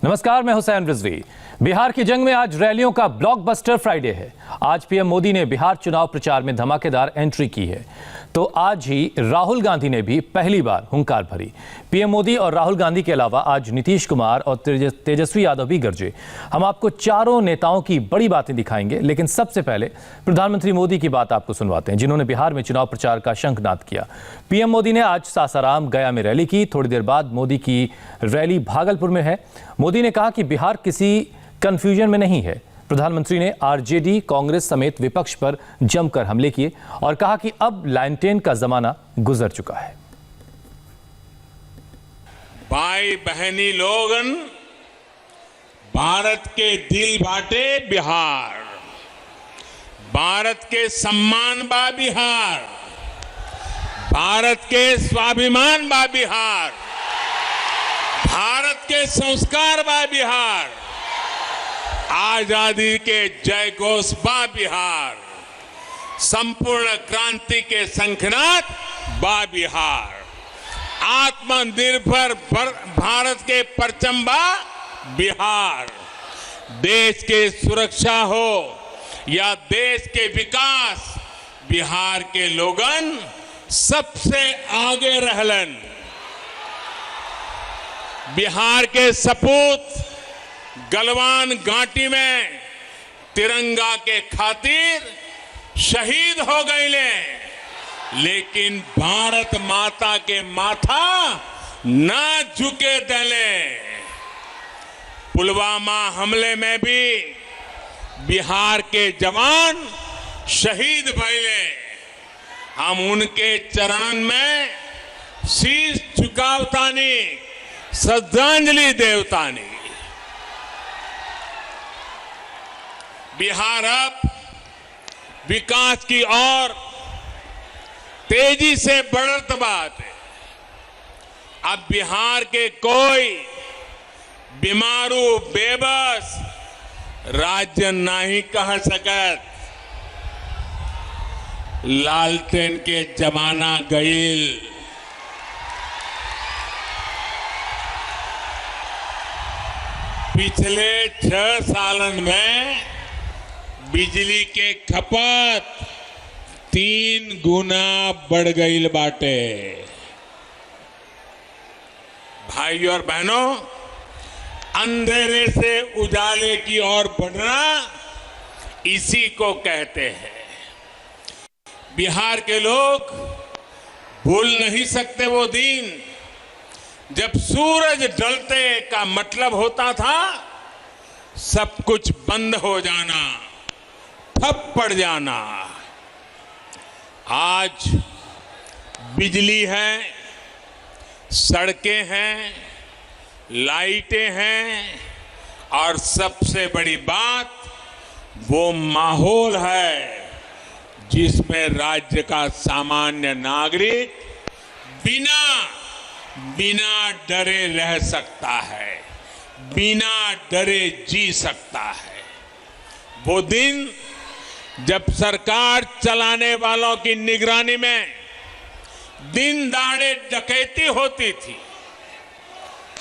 नमस्कार, मैं हुसैन रिजवी। बिहार की जंग में आज रैलियों का ब्लॉकबस्टर फ्राइडे है। आज पीएम मोदी ने बिहार चुनाव प्रचार में धमाकेदार एंट्री की है, तो आज ही राहुल गांधी ने भी पहली बार हुंकार भरी। पीएम मोदी और राहुल गांधी के अलावा आज नीतीश कुमार और तेजस्वी यादव भी गरजे। हम आपको चारों नेताओं की बड़ी बातें दिखाएंगे, लेकिन सबसे पहले प्रधानमंत्री मोदी की बात आपको सुनवाते हैं, जिन्होंने बिहार में चुनाव प्रचार का शंखनाद किया। पीएम मोदी ने आज सासाराम, गया में रैली की। थोड़ी देर बाद मोदी की रैली भागलपुर में है। मोदी ने कहा कि बिहार किसी कंफ्यूजन में नहीं है। प्रधानमंत्री ने आरजेडी, कांग्रेस समेत विपक्ष पर जमकर हमले किए और कहा कि अब लालटेन का जमाना गुजर चुका है। भाई बहनी लोगन, भारत के दिल बाटे बिहार, भारत के सम्मान बा बिहार, भारत के स्वाभिमान बा बिहार, भारत के संस्कार बा बिहार, आजादी के जय घोष बा बिहार, संपूर्ण क्रांति के शंखनाद बा बिहार, आत्मनिर्भर भारत के परचम बा बिहार। देश के सुरक्षा हो या देश के विकास, बिहार के लोगन सबसे आगे रहलन। बिहार के सपूत गलवान घाटी में तिरंगा के खातिर शहीद हो गए, लेकिन भारत माता के माथा न झुके दले। पुलवामा हमले में भी बिहार के जवान शहीद भइले। हम उनके चरण में शीश झुकावतानी, श्रद्धांजलि देवतानी। बिहार अब विकास की ओर तेजी से बढ़त बात है। अब बिहार के कोई बीमारू बेबस राज्य नहीं कह सकत। लालटेन के जमाना गईल। पिछले 6 सालन में बिजली के खपत 3 गुना बढ़ गई बाटे। भाइयों और बहनों, अंधेरे से उजाले की ओर बढ़ना इसी को कहते हैं। बिहार के लोग भूल नहीं सकते वो दिन जब सूरज ढलते का मतलब होता था सब कुछ बंद हो जाना, ठप पड़ जाना। आज बिजली है, सड़कें हैं, लाइटें हैं और सबसे बड़ी बात वो माहौल है जिसमें राज्य का सामान्य नागरिक बिना डरे रह सकता है, बिना डरे जी सकता है। वो दिन जब सरकार चलाने वालों की निगरानी में दिन दहाड़े डकैती होती थी,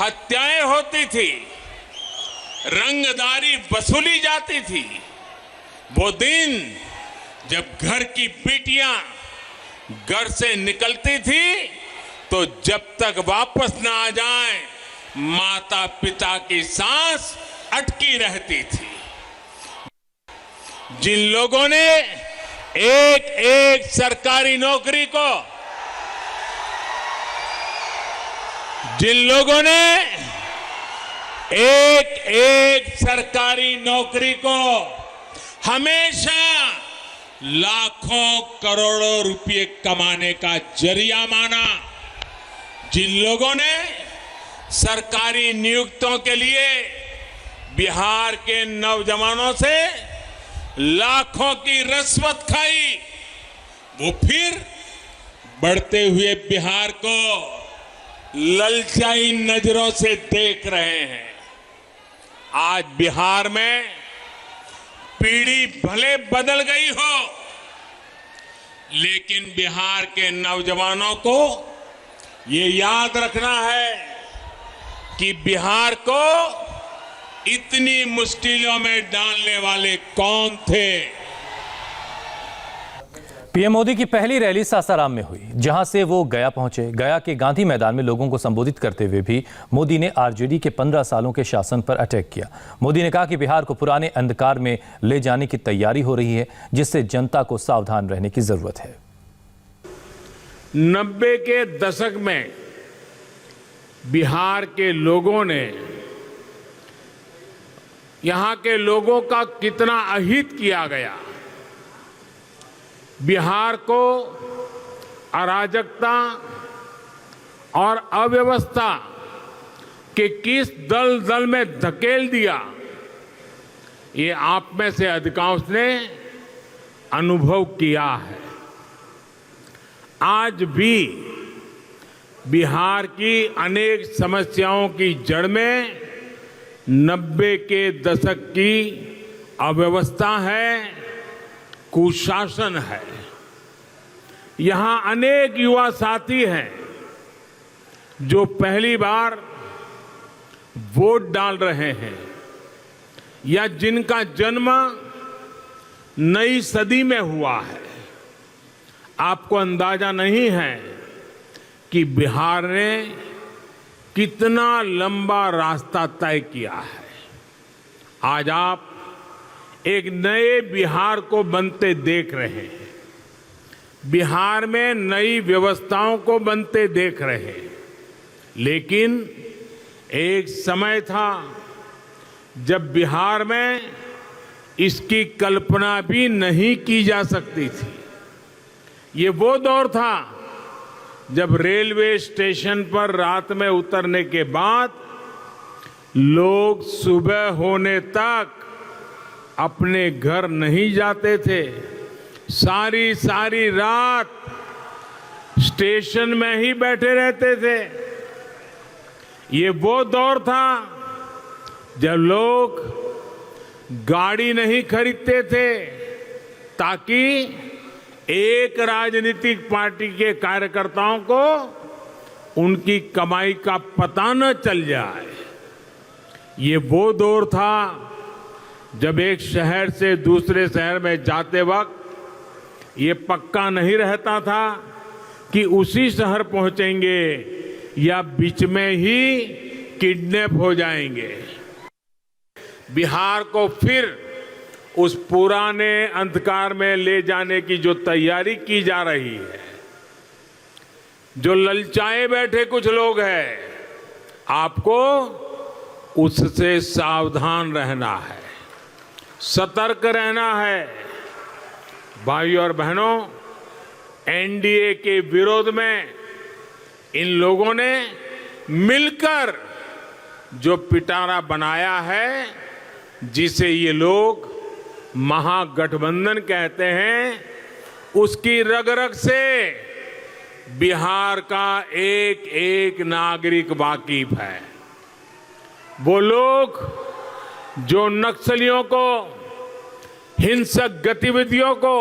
हत्याएं होती थी, रंगदारी वसूली जाती थी। वो दिन जब घर की बेटियां घर से निकलती थी तो जब तक वापस ना आ जाए माता पिता की सांस अटकी रहती थी। जिन लोगों ने एक एक सरकारी नौकरी को, जिन लोगों ने एक एक सरकारी नौकरी को हमेशा लाखों करोड़ों रुपए कमाने का जरिया माना, जिन लोगों ने सरकारी नियुक्तों के लिए बिहार के नौजवानों से लाखों की रिश्वत खाई, वो फिर बढ़ते हुए बिहार को ललचाई नजरों से देख रहे हैं। आज बिहार में पीढ़ी भले बदल गई हो, लेकिन बिहार के नौजवानों को ये याद रखना है कि बिहार को इतनी मुश्किलों में डालने वाले कौन थे? पीएम मोदी की पहली रैली सासाराम में हुई, जहां से वो गया पहुंचे। गया के गांधी मैदान में लोगों को संबोधित करते हुए भी मोदी ने आरजेडी के 15 सालों के शासन पर अटैक किया। मोदी ने कहा कि बिहार को पुराने अंधकार में ले जाने की तैयारी हो रही है, जिससे जनता को सावधान रहने की जरूरत है। 90 के दशक में बिहार के लोगों ने यहां के लोगों का कितना अहित किया गया, बिहार को अराजकता और अव्यवस्था के किस दलदल में धकेल दिया, ये आप में से अधिकांश ने अनुभव किया है। आज भी बिहार की अनेक समस्याओं की जड़ में 90 के दशक की अव्यवस्था है, कुशासन है। यहां अनेक युवा साथी हैं जो पहली बार वोट डाल रहे हैं या जिनका जन्म नई सदी में हुआ है। आपको अंदाजा नहीं है कि बिहार ने कितना लंबा रास्ता तय किया है। आज आप एक नए बिहार को बनते देख रहे हैं, बिहार में नई व्यवस्थाओं को बनते देख रहे हैं। लेकिन एक समय था जब बिहार में इसकी कल्पना भी नहीं की जा सकती थी। ये वो दौर था जब रेलवे स्टेशन पर रात में उतरने के बाद लोग सुबह होने तक अपने घर नहीं जाते थे, सारी सारी रात स्टेशन में ही बैठे रहते थे। ये वो दौर था जब लोग गाड़ी नहीं खरीदते थे ताकि एक राजनीतिक पार्टी के कार्यकर्ताओं को उनकी कमाई का पता न चल जाए। ये वो दौर था जब एक शहर से दूसरे शहर में जाते वक्त ये पक्का नहीं रहता था कि उसी शहर पहुंचेंगे या बीच में ही किडनैप हो जाएंगे। बिहार को फिर उस पुराने अंधकार में ले जाने की जो तैयारी की जा रही है, जो ललचाए बैठे कुछ लोग हैं, आपको उससे सावधान रहना है, सतर्क रहना है। भाई और बहनों, एनडीए के विरोध में इन लोगों ने मिलकर जो पिटारा बनाया है, जिसे ये लोग महागठबंधन कहते हैं, उसकी रग रग से बिहार का एक एक नागरिक वाकिफ है। वो लोग जो नक्सलियों को, हिंसक गतिविधियों को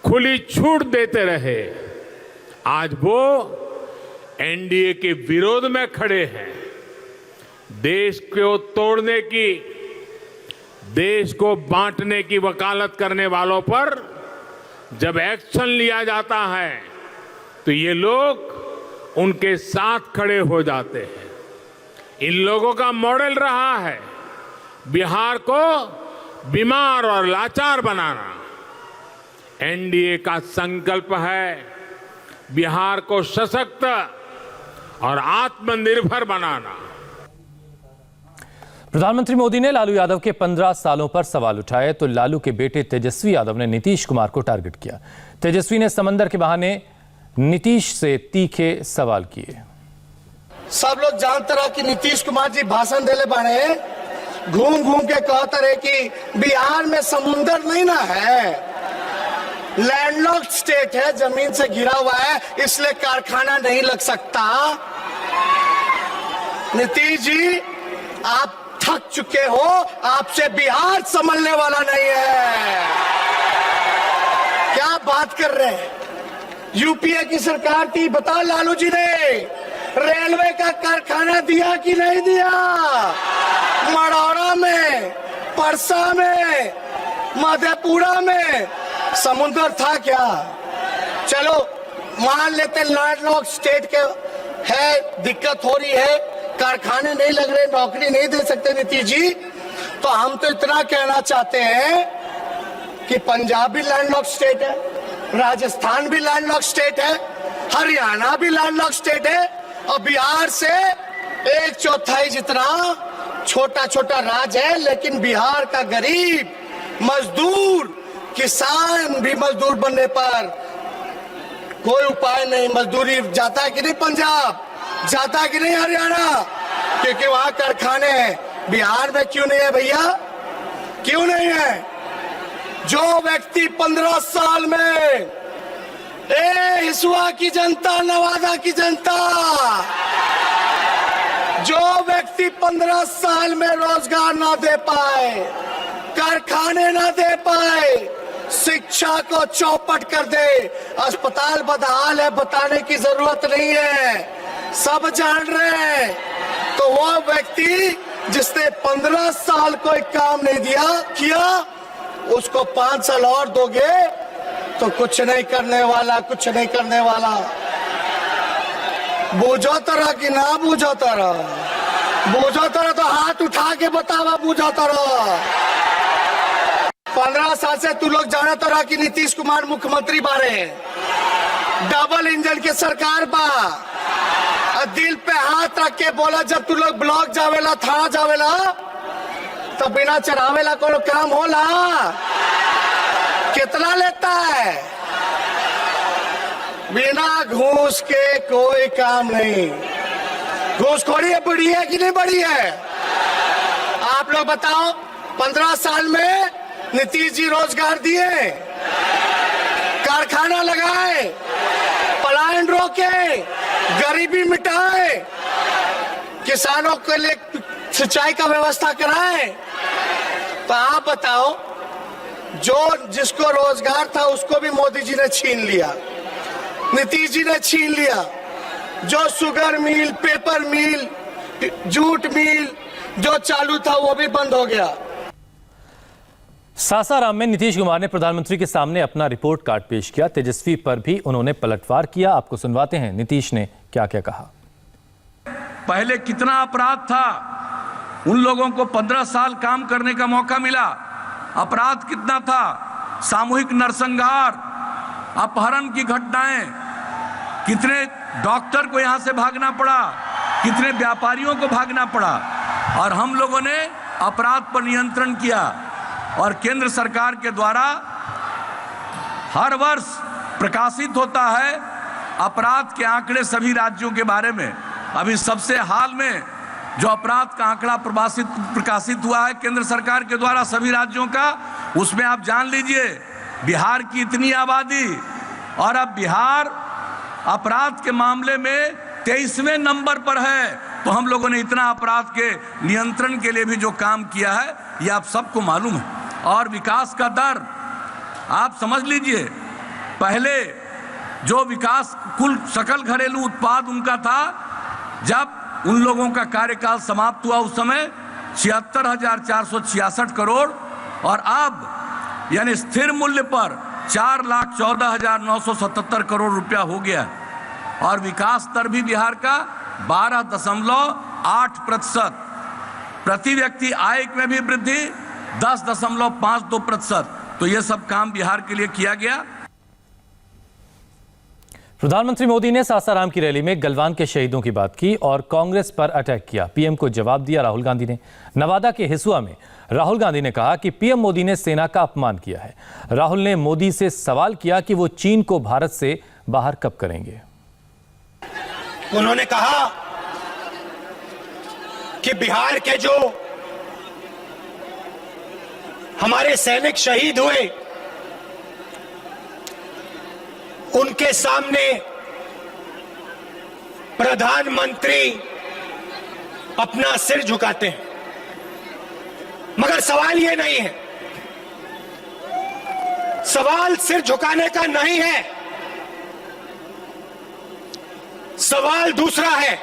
खुली छूट देते रहे, आज वो एनडीए के विरोध में खड़े हैं। देश को तोड़ने की, देश को बांटने की वकालत करने वालों पर जब एक्शन लिया जाता है तो ये लोग उनके साथ खड़े हो जाते हैं। इन लोगों का मॉडल रहा है बिहार को बीमार और लाचार बनाना। एनडीए का संकल्प है बिहार को सशक्त और आत्मनिर्भर बनाना। प्रधानमंत्री मोदी ने लालू यादव के 15 सालों पर सवाल उठाए तो लालू के बेटे तेजस्वी यादव ने नीतीश कुमार को टारगेट किया। तेजस्वी ने समंदर के बहाने नीतीश से तीखे सवाल किए। सब लोग जानते रहे कि नीतीश कुमार जी भाषण देले बाड़े, घूम घूम के कहते रहे कि बिहार में समुंदर नहीं ना है, लैंडलॉक्ड स्टेट है, जमीन से घिरा हुआ है, इसलिए कारखाना नहीं लग सकता। नीतीश जी, आप थक चुके हो, आपसे बिहार संभलने वाला नहीं है। क्या बात कर रहे हैं? यूपीए की सरकार थी, बताओ लालू जी ने रेलवे का कारखाना दिया कि नहीं दिया? मड़ौ सहरसा में, मधेपुरा में समुद्र था क्या? चलो मान लेते लैंडलॉक्ड स्टेट के है, दिक्कत हो रही है, कारखाने नहीं लग रहे, नौकरी नहीं दे सकते नीतीश जी, तो हम तो इतना कहना चाहते हैं कि पंजाब भी लैंडलॉक्ड स्टेट है, राजस्थान भी लैंडलॉक्ड स्टेट है, हरियाणा भी लैंडलॉक्ड स्टेट है, और बिहार से 1/4 जितना छोटा छोटा राज्य है, लेकिन बिहार का गरीब मजदूर किसान भी मजदूर बनने पर कोई उपाय नहीं। मजदूरी जाता है कि नहीं पंजाब, जाता है कि नहीं हरियाणा, क्योंकि वहां कारखाने हैं। बिहार में क्यों नहीं है भैया, क्यों नहीं है? जो व्यक्ति 15 साल में हिसुआ की जनता, नवादा की जनता, जो व्यक्ति 15 साल में रोजगार ना दे पाए, कारखाने ना दे पाए, शिक्षा को चौपट कर दे, अस्पताल बदहाल है, बताने की जरूरत नहीं है, सब जान रहे हैं, तो वो व्यक्ति जिसने 15 साल कोई काम नहीं किया, उसको 5 साल और दोगे तो कुछ नहीं करने वाला, कुछ नहीं करने वाला। बूझो तरह की ना बूझो तरह, बूझो तरह तो हाथ उठा के बतावा, बूझो तरह। 15 साल से तू लोग जाना तरह की नीतीश कुमार मुख्यमंत्री बारे, डबल इंजन की सरकार बा, दिल पे हाथ रख के बोला, जब तू लोग ब्लॉक जावेला, थाना जावेला, तो बिना चढ़ावेला कोनो काम होला? कितना लेता है? बिना घूस के कोई काम नहीं। घूसखोरी बढ़ी है कि नहीं बढ़ी है? आप लोग बताओ, 15 साल में नीतीश जी रोजगार दिए, कारखाना लगाए, पलायन रोके, गरीबी मिटाए, किसानों के लिए सिंचाई का व्यवस्था कराए, तो आप बताओ, जो जिसको रोजगार था उसको भी मोदी जी ने छीन लिया, नीतीश जी ने छीन लिया। जो शुगर मिल, पेपर मिल, जूट मिल जो चालू था वो भी बंद हो गया। सासाराम में नीतीश कुमार ने प्रधानमंत्री के सामने अपना रिपोर्ट कार्ड पेश किया। तेजस्वी पर भी उन्होंने पलटवार किया। आपको सुनवाते हैं नीतीश ने क्या क्या कहा। पहले कितना अपराध था, उन लोगों को 15 साल काम करने का मौका मिला। अपराध कितना था, सामूहिक नरसंहार, अपहरण की घटनाएं, कितने डॉक्टर को यहां से भागना पड़ा, कितने व्यापारियों को भागना पड़ा, और हम लोगों ने अपराध पर नियंत्रण किया। और केंद्र सरकार के द्वारा हर वर्ष प्रकाशित होता है अपराध के आंकड़े सभी राज्यों के बारे में। अभी सबसे हाल में जो अपराध का आंकड़ा प्रकाशित हुआ है केंद्र सरकार के द्वारा सभी राज्यों का, उसमें आप जान लीजिए बिहार की इतनी आबादी, और अब बिहार अपराध के मामले में 23वें नंबर पर है। तो हम लोगों ने इतना अपराध के नियंत्रण के लिए भी जो काम किया है ये आप सबको मालूम है। और विकास का दर आप समझ लीजिए, पहले जो विकास कुल सकल घरेलू उत्पाद उनका था, जब उन लोगों का कार्यकाल समाप्त हुआ उस समय 76,466 करोड़, और अब यानी स्थिर मूल्य पर 4,14,977 करोड़ रुपया हो गया। और विकास दर भी बिहार का 12.8%, प्रति व्यक्ति आय में भी वृद्धि 10.52%। तो ये सब काम बिहार के लिए किया गया। प्रधानमंत्री मोदी ने सासाराम की रैली में गलवान के शहीदों की बात की और कांग्रेस पर अटैक किया। पीएम को जवाब दिया राहुल गांधी ने। नवादा के हिसुआ में राहुल गांधी ने कहा कि पीएम मोदी ने सेना का अपमान किया है। राहुल ने मोदी से सवाल किया कि वो चीन को भारत से बाहर कब करेंगे। उन्होंने कहा कि बिहार के जो हमारे सैनिक शहीद हुए उनके सामने प्रधानमंत्री अपना सिर झुकाते हैं, मगर सवाल ये नहीं है, सवाल सिर झुकाने का नहीं है, सवाल दूसरा है।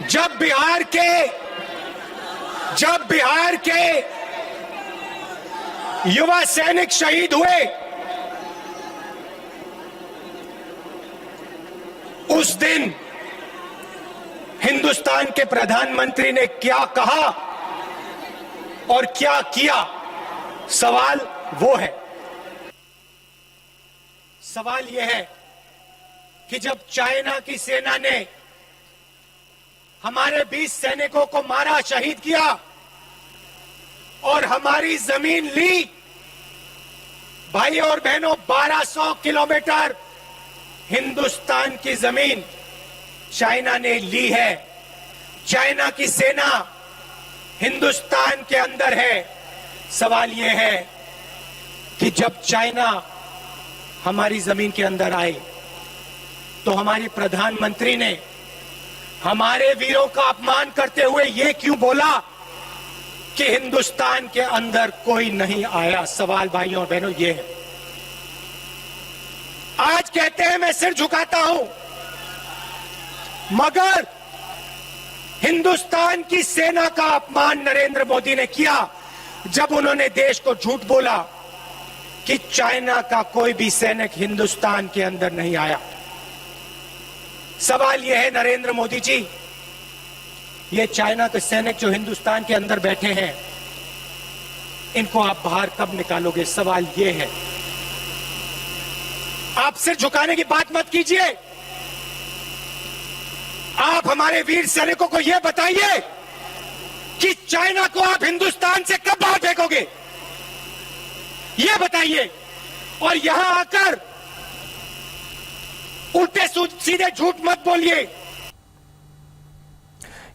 जब बिहार के जब बिहार के युवा सैनिक शहीद हुए, उस दिन हिंदुस्तान के प्रधानमंत्री ने क्या कहा और क्या किया, सवाल वो है। सवाल यह है कि जब चाइना की सेना ने हमारे 20 सैनिकों को मारा, शहीद किया और हमारी जमीन ली, भाई और बहनों 1200 किलोमीटर हिंदुस्तान की जमीन चाइना ने ली है। चाइना की सेना हिंदुस्तान के अंदर है। सवाल यह है कि जब चाइना हमारी जमीन के अंदर आए तो हमारे प्रधानमंत्री ने हमारे वीरों का अपमान करते हुए यह क्यों बोला कि हिंदुस्तान के अंदर कोई नहीं आया। सवाल भाइयों और बहनों ये है। आज कहते हैं मैं सिर झुकाता हूं, मगर हिंदुस्तान की सेना का अपमान नरेंद्र मोदी ने किया जब उन्होंने देश को झूठ बोला कि चाइना का कोई भी सैनिक हिंदुस्तान के अंदर नहीं आया। सवाल यह है नरेंद्र मोदी जी, ये चाइना के सैनिक जो हिंदुस्तान के अंदर बैठे हैं, इनको आप बाहर कब निकालोगे? सवाल यह है। आप सिर झुकाने की बात मत कीजिए। आप हमारे वीर सैनिकों को यह बताइए कि चाइना को आप हिंदुस्तान से कब बाहर फेंकोगे, यह बताइए। और यहां आकर उल्टे सीधे झूठ मत बोलिए।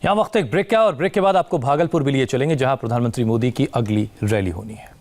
यहां वक्त एक ब्रेक का, और ब्रेक के बाद आपको भागलपुर भी लिए चलेंगे जहां प्रधानमंत्री मोदी की अगली रैली होनी है।